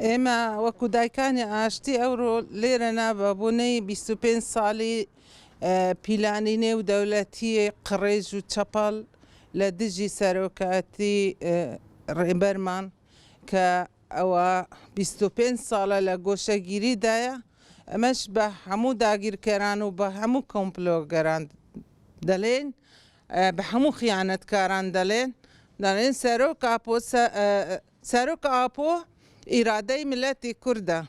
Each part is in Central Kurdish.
ئێمە وەکو دایکانی ئاشتی ئەوڕۆ لێرە نابەبوونەی 25 ساڵی پیلانی نێو دەوڵەتی قڕێژ و چەپەڵ لە دژی سەرۆکاتی ڕێبەرمان کە ئەوە 25 ساڵە لە گۆشەگیریدایە. ئەمەش بە هەموو داگیرکەران و بە هەموو کۆمپلۆگەران دەڵێن، بە هەموو خیانەتکاران دەڵێن سەرۆک ئاپۆ ئیرادەی ملەتی کوردە،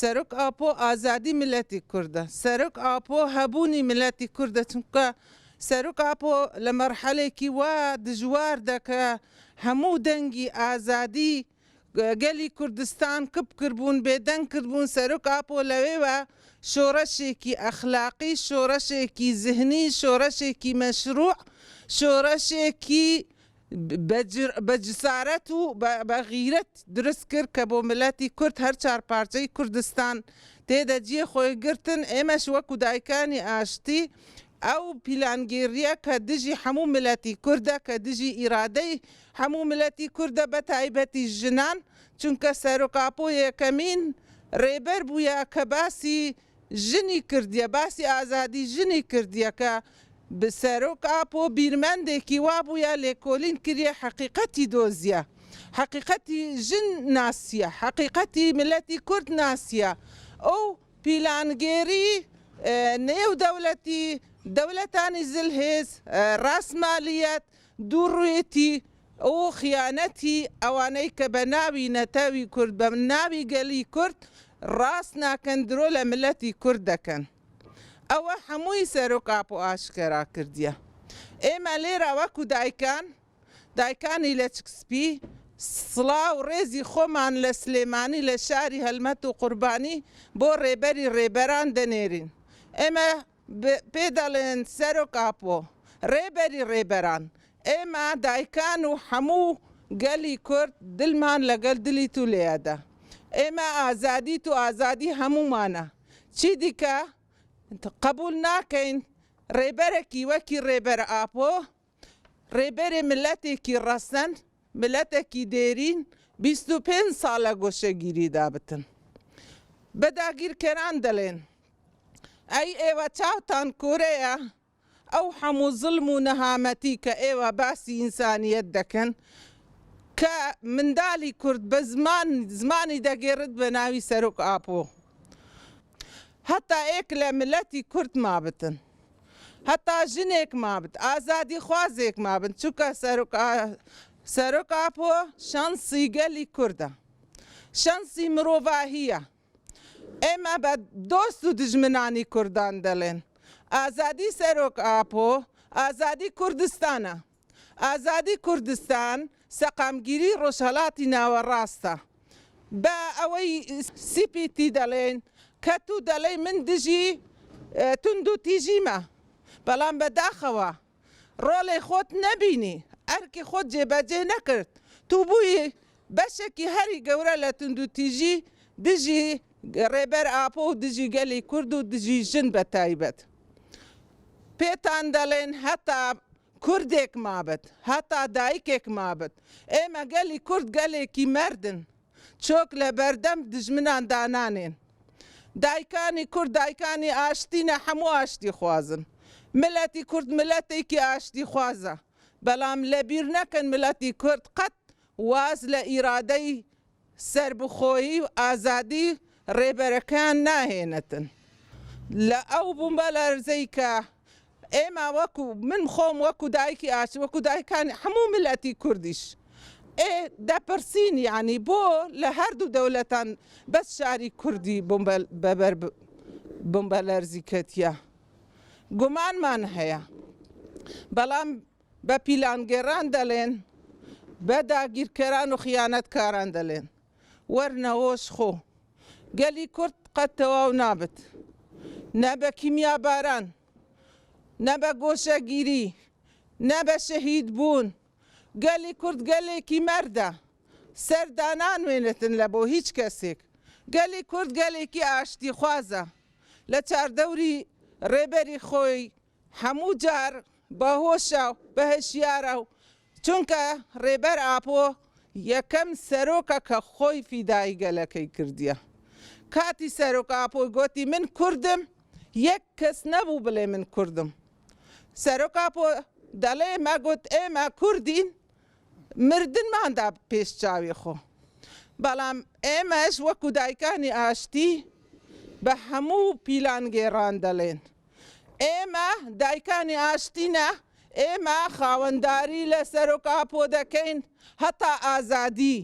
سەرۆک ئاپۆ ئازادی ملەتی کوردە، سەرۆک ئاپۆ هەبوونی ملەتی کوردە، چونکە سەرۆک ئاپۆ لە مەرحەلێکی وا دژوار دەکە هەموو دەنگی ئازادی گەلی کوردستان کپ کردبوون، بێدەنگ کردبوون. سەرۆک ئاپۆ لەوێوە شۆڕەشێکی ئەخلاقی، شۆڕەشێکی زهنی، شۆڕەشێکی مەشروع، شۆڕەشێکی بە جسارەت و بە غیرەت دروست کرد کە بۆ ملەتی کورد هەر چار پارچەی کوردستان تێدە جێ خۆی گرتن. ئێمەش وەکو دایکانی ئاشتی ئەو پیلانگیریە کە دژی هەموو ملەتی کوردە، کە دژی ئیرادەی هەموو ملەتی کوردە، بە تایبەتی ژنان، چونکە سەرۆک ئاپۆ یەکەمین ڕێبەر بووە کە باسی ژنی کردیە، باسی ئازادی ژنی کردیە، کە سەرۆک ئاپۆ بیرمەندێکی وا بووە لێکۆلین کردیە، حەقیقەتی دۆزیە، حەقیقەتی ژن ناسیە، حەقیقەتی ملەتی کورد ناسیە. ئەو پیلانگێری نێو دەوڵەتی دەوڵەتانی زلهێز، ڕاسمالیەت، دووڕوێتی ئەو خیانەتی ئەوانەی کە بە ناوی نەتەوی کورد، بە ناوی گەلی کورد ڕاست ناکەن، درۆ لە ملەتی کورد دەکەن. ئەوە هەمووی سەرۆک ئاپۆ ئاشکرا کردیە. ئێمە لێرە وەکو دایکانی لە چکسپی سڵاو ڕێزی خۆمان لە سلێمانی لە شاری هەلمەت و قوربانی بۆ ڕێبەری ڕێبەران دەنێرین. ئێمە پێ دەڵێن سەرۆک ئاپۆ ڕێبەری ڕێبەران، ئێمە دایکان و هەموو گەلی کورد دلمان لەگەڵ دلی تو لێدە. ئێمە ئازادیت و ئازادی هەمومانە. چی دیکە قبول ناکەین ڕێبەرێکی وەکی ڕێبەر ئاپۆ، ڕێبەرێ ملەتێکی ڕەسەن، ملەتێکی دێرین 25 ساڵە گۆشەگیریدا بتن. بە داگیرکەران دەڵێن ئەی ئێوە چاوتان کۆرەیە، ئەو هەموو زڵم و نەهامەتی کە ئێوە باسی ئینسانیەت دەکەن، کە منداڵی کورد بە زمانی دەگێڕێت بە ناوی سەرۆک ئاپۆ. هەتا ئێک لە ملەتی کورد مابتن، هەتا ژنێک مابت، ئازادی خوازێک مابن، چونکە سەرۆک ئاپۆ شانسی گەلی کوردە، شانسی مرۆڤاهیە. ئێمە بە دۆست و دژمنانی کوردان دەڵێن ئازادی سەرۆک ئاپۆ ئازادی کوردستانە. ئازادی کوردستان سەقامگیری ڕۆژهەڵاتی ناوەڕاستە. بە ئەوەی سیپیتی دەڵێن کە تو دەڵێ من دژی تند و تیژیمە، بەڵام بەداخەوە ڕۆڵێ خۆت نەبینی، ئەرکی خۆت جێبەجێ نەکرد، تو بووی بەشێکی هەری گەورە لە تند و تیژی دژی ڕێبەر ئاپۆ و دژی گەلی کورد و دژی ژن بە تایبەت. پێتان دەڵێن هەتا کوردێک مابێت، هەتا دایکێک مابێت. ئێمە گەلی کورد گەلێکی مەردن، چۆک لە بەردەم دژمنان دانانێن. دایکانی کورد دایکانی ئاشتینە، هەموو ئاشتی خوازن. ملەتی کورد ملەتێکی ئاشتی خوازە، بەڵام لەبیر نەکەن ملەتی کورد قەت واز لە ئیرادەی سەربخۆیی و ئازادی ڕێبەرەکان ناهێنێتن. لە ئەو بوومبە لەرزەی کە ئێمە وەکو من خۆم وەکو دایکی ئاشتی، وەکو دایکانی هەموو ملەتی کوردیش دەپرسین، یعنی بۆ لە هەردوو دەوڵەتان بەس شاری کوردی بەبەر بوومبە لەرزی کەتیە. گومانمان هەیە، بەڵام بە پیلانگێڕان دەڵێن، بە داگیرکەران و خیانەتکاران دەڵێن وەرنەوەش خۆ گەلی کورد قەت تەواو نابێت، نە بە کیمیا باران، نە بە گۆشەگیری، نە بە شەهید بوون. گەلی کورد گەلێکی مەردە، سەردانانوێنێتن لە بۆ هیچ کەسێک. گەلی کورد گەلێکی ئاشتی خوازە، لە چاردەوری ڕێبەری خۆی هەموو جار بەهۆشە و بەهەشیارە و چونکە ڕێبەر ئاپۆ یەکەم سەرۆکە کە خۆی فیدای گەلەکەی کردیە. کاتی سەرۆک ئاپۆی گوتی من کوردم، یەک کەس نەبوو بڵێ من کوردم. سەرۆک ئاپۆ دەڵێ مەگوت ئێمە کوردین مردنماندا پێش چاوی خۆ. بەڵام ئێمەش وەکو دایکانی ئاشتی بە هەموو پیلان گێڕان دەڵێن. ئێمە دایکانی ئاشتینە، ئێمە خاوەنداری لە سەرۆک ئاپۆ دەکەین هەتا ئازادی.